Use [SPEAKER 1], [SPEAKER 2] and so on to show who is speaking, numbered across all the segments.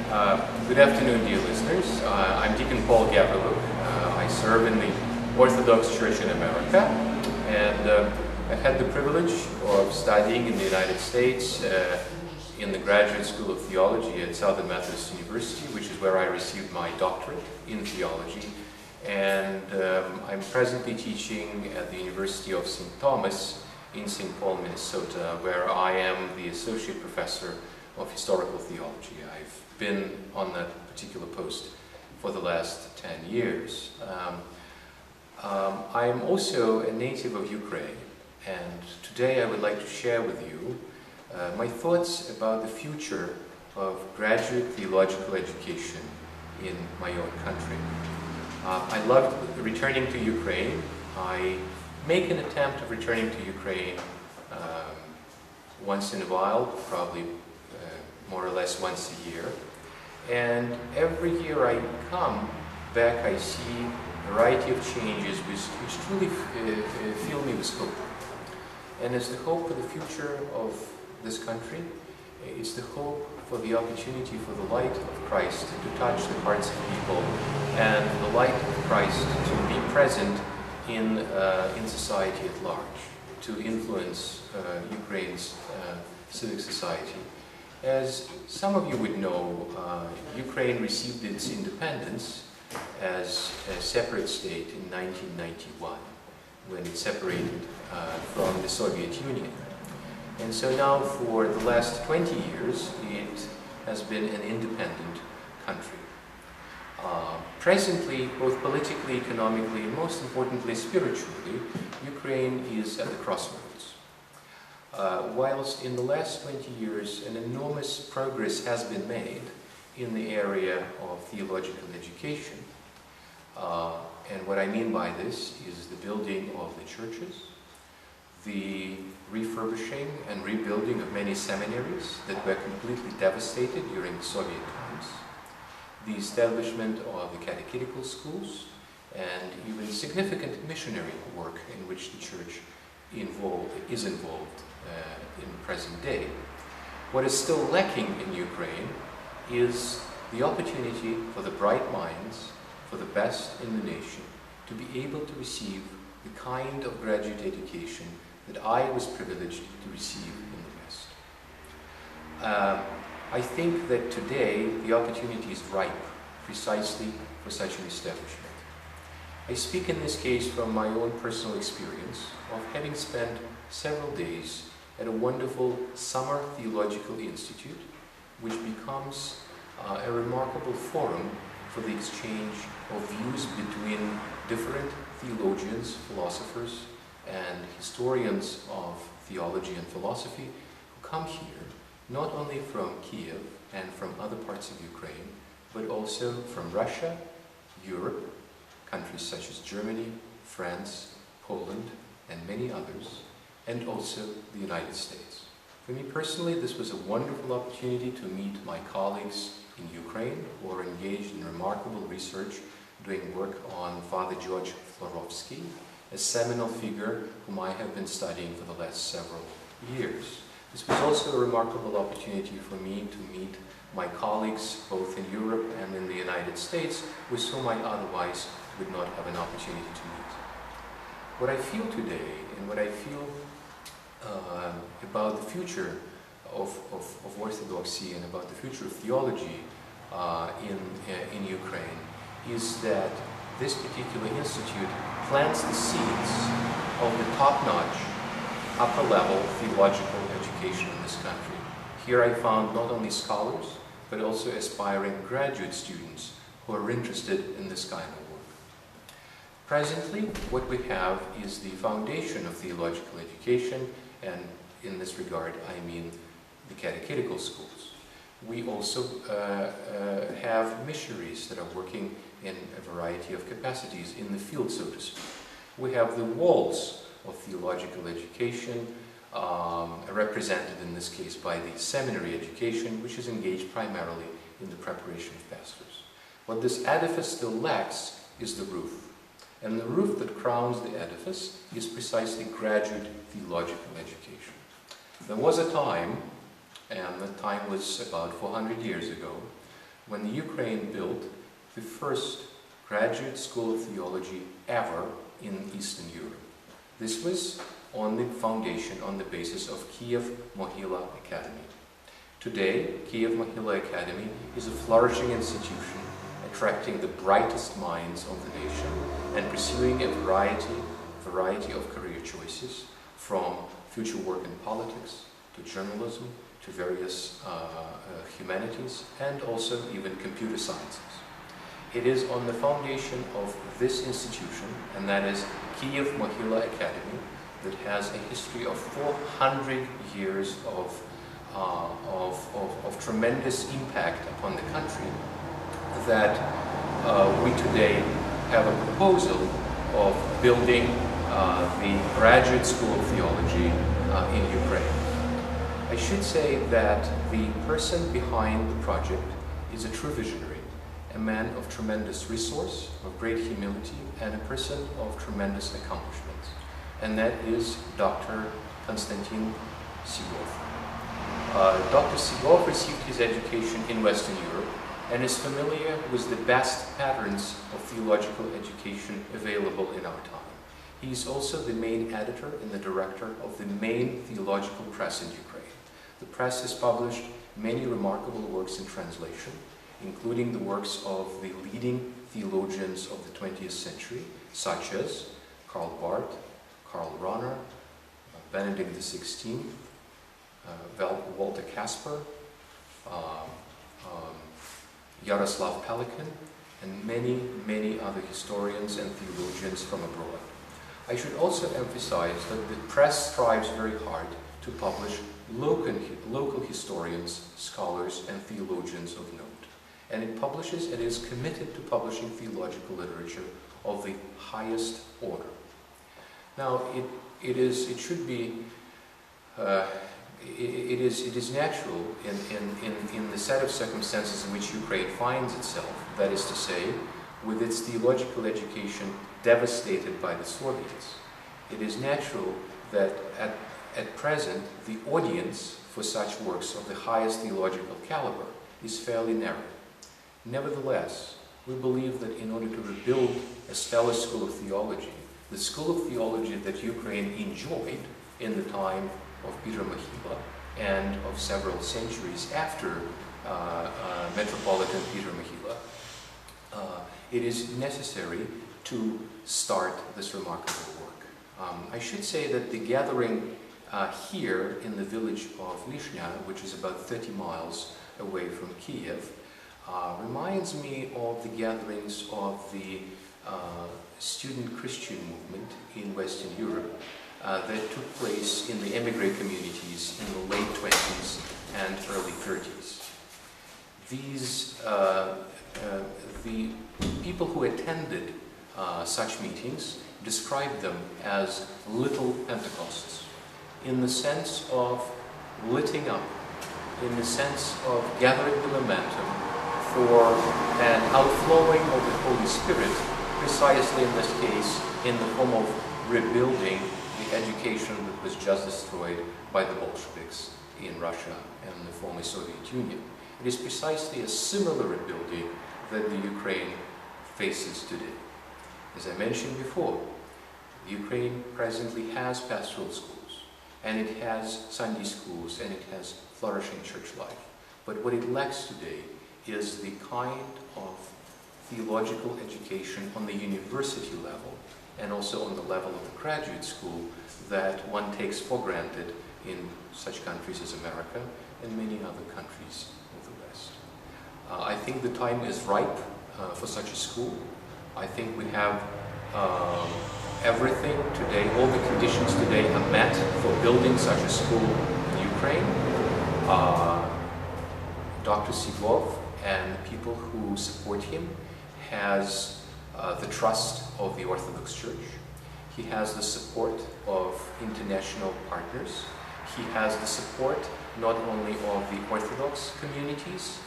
[SPEAKER 1] Good afternoon, dear listeners. I'm Deacon Paul Gavrilyuk. I serve in the Orthodox Church in America, and I had the privilege of studying in the United States in the Graduate School of Theology at Southern Methodist University, which is where I received my doctorate in theology. And I'm presently teaching at the University of St. Thomas in St. Paul, Minnesota, where I am the Associate Professor of Historical Theology. I've been on that particular post for the last 10 years. I'm also a native of Ukraine, and today I would like to share with you my thoughts about the future of graduate theological education in my own country. I loved returning to Ukraine. I make an attempt of returning to Ukraine once in a while, probably more or less once a year. And every year I come back, I see a variety of changes which truly fill me with hope. And it's the hope for the future of this country. It's the hope for the opportunity for the light of Christ to touch the hearts of people, and the light of Christ to be present in society at large, to influence Ukraine's civic society. As some of you would know, Ukraine received its independence as a separate state in 1991, when it separated from the Soviet Union. And so now for the last 20 years, it has been an independent country. Presently, both politically, economically, and most importantly, spiritually, Ukraine is at the crossroads. Whilst in the last 20 years an enormous progress has been made in the area of theological education, and what I mean by this is the building of the churches, the refurbishing and rebuilding of many seminaries that were completely devastated during the Soviet times, the establishment of the catechetical schools, and even significant missionary work in which the church is involved in the present day. What is still lacking in Ukraine is the opportunity for the bright minds, for the best in the nation, to be able to receive the kind of graduate education that I was privileged to receive in the West. I think that today the opportunity is ripe precisely for such an establishment. I speak in this case from my own personal experience of having spent several days at a wonderful Summer Theological Institute, which becomes a remarkable forum for the exchange of views between different theologians, philosophers, and historians of theology and philosophy who come here, not only from Kyiv and from other parts of Ukraine, but also from Russia, Europe, countries such as Germany, France, Poland, and many others, and also the United States. For me personally, this was a wonderful opportunity to meet my colleagues in Ukraine who are engaged in remarkable research, doing work on Father George Borovsky, a seminal figure whom I have been studying for the last several years. This was also a remarkable opportunity for me to meet my colleagues both in Europe and in the United States, with whom I otherwise would not have an opportunity to meet. What I feel today, and what I feel about the future of Orthodoxy and about the future of theology in Ukraine, is that this particular institute plants the seeds of the top-notch, upper-level theological education in this country. Here I found not only scholars, but also aspiring graduate students who are interested in this kind of work. Presently, what we have is the foundation of theological education, and in this regard, I mean the catechetical schools. We also have missionaries that are working in a variety of capacities in the field, so to speak. We have the walls of theological education, represented in this case by the seminary education, which is engaged primarily in the preparation of pastors. What this edifice still lacks is the roof. And the roof that crowns the edifice is precisely graduate theological education. There was a time, and the time was about 400 years ago, when the Ukraine built the first graduate school of theology ever in Eastern Europe. This was on the foundation, on the basis of Kyiv Mohyla Academy. Today, Kyiv Mohyla Academy is a flourishing institution, attracting the brightest minds of the nation and pursuing a variety of career choices, from future work in politics to journalism to various humanities and also even computer sciences. It is on the foundation of this institution, and that is Kyiv Mohyla Academy, that has a history of 400 years of tremendous impact upon the country, that we today have a proposal of building the Graduate School of Theology in Ukraine. I should say that the person behind the project is a true visionary, a man of tremendous resource, of great humility, and a person of tremendous accomplishments. And that is Dr. Konstantin Sigov. Dr. Sigov received his education in Western Europe and is familiar with the best patterns of theological education available in our time. He is also the main editor and the director of the main theological press in Ukraine. The press has published many remarkable works in translation, including the works of the leading theologians of the 20th century, such as Karl Barth, Karl Rahner, Benedict XVI, Walter Kasper, Yaroslav Pelikan, and many, many other historians and theologians from abroad. I should also emphasize that the press strives very hard to publish local historians, scholars, and theologians of note. And it publishes and is committed to publishing theological literature of the highest order. Now, it is natural in the set of circumstances in which Ukraine finds itself, that is to say, with its theological education devastated by the Soviets. It is natural that at present the audience for such works of the highest theological caliber is fairly narrow. Nevertheless, we believe that in order to rebuild a stellar school of theology, the school of theology that Ukraine enjoyed in the time of Peter Mohyla and of several centuries after Metropolitan Peter Mohyla, it is necessary to start this remarkable work. I should say that the gathering here in the village of Lyshnya, which is about 30 miles away from Kyiv, reminds me of the gatherings of the student Christian movement in Western Europe that took place in the emigre communities in the late 20s and early 30s. The people who attended such meetings described them as little Pentecosts, in the sense of lighting up, in the sense of gathering the momentum for an outflowing of the Holy Spirit, precisely in this case in the form of rebuilding the education that was just destroyed by the Bolsheviks in Russia and the former Soviet Union. It is precisely a similar rebuilding that the Ukraine faces today. As I mentioned before, Ukraine presently has pastoral schools, and it has Sunday schools, and it has flourishing church life. But what it lacks today is the kind of theological education on the university level and also on the level of the graduate school that one takes for granted in such countries as America and many other countries of the West. I think the time is ripe for such a school. I think we have everything today, all the conditions today are met for building such a school in Ukraine. Dr. Sigov and the people who support him has the trust of the Orthodox Church. He has the support of international partners. He has the support not only of the Orthodox communities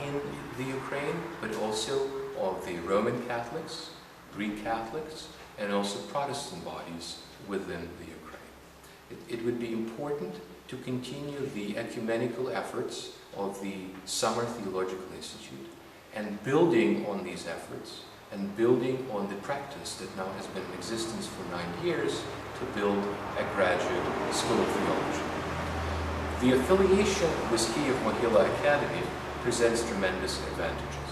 [SPEAKER 1] in the Ukraine, but also of the Roman Catholics, Greek Catholics, and also Protestant bodies within the Ukraine. It would be important to continue the ecumenical efforts of the Summer Theological Institute, and building on these efforts and building on the practice that now has been in existence for 9 years to build a graduate school of theology. The affiliation with Kyiv Mohila Academy presents tremendous advantages.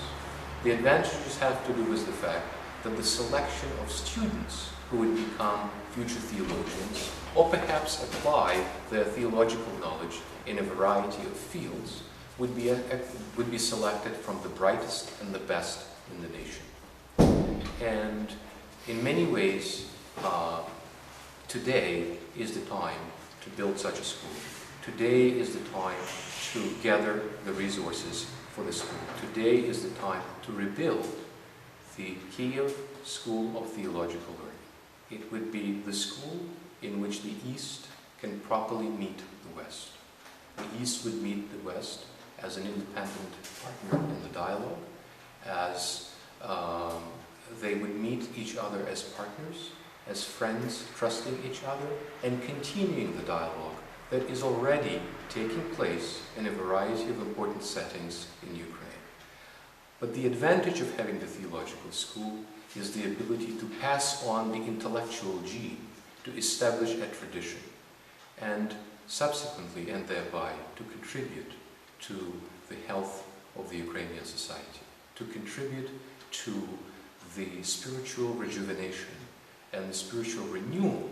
[SPEAKER 1] The advantages have to do with the fact that the selection of students who would become future theologians, or perhaps apply their theological knowledge in a variety of fields, would be selected from the brightest and the best in the nation. And in many ways, today is the time to build such a school. Today is the time to gather the resources for the school. Today is the time to rebuild the Kyiv School of Theological Learning. It would be the school in which the East can properly meet the West. The East would meet the West as an independent partner in the dialogue, as they would meet each other as partners, as friends, trusting each other, and continuing the dialogue that is already taking place in a variety of important settings in Ukraine. But the advantage of having the theological school is the ability to pass on the intellectual gene, to establish a tradition, and subsequently and thereby to contribute to the health of the Ukrainian society, to contribute to the spiritual rejuvenation and the spiritual renewal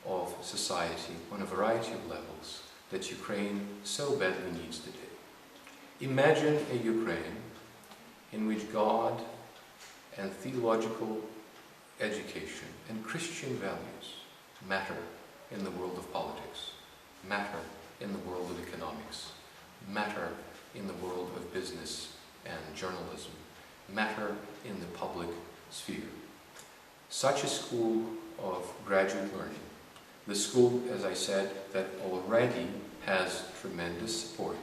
[SPEAKER 1] of society on a variety of levels that Ukraine so badly needs today. Imagine a Ukraine in which God and theological education and Christian values matter in the world of politics, matter in the world of economics, matter in the world of business and journalism, matter in the public sphere. Such a school of graduate learning, the school, as I said, that already has tremendous support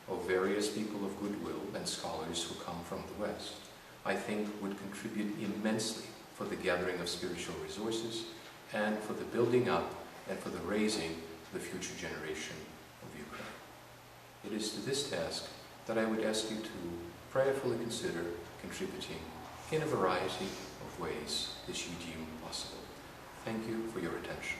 [SPEAKER 1] of various people of goodwill and scholars who come from the West, I think would contribute immensely for the gathering of spiritual resources and for the building up and for the raising the future generation of Ukraine. It is to this task that I would ask you to prayerfully consider contributing in a variety of ways that you deem possible. Thank you for your attention.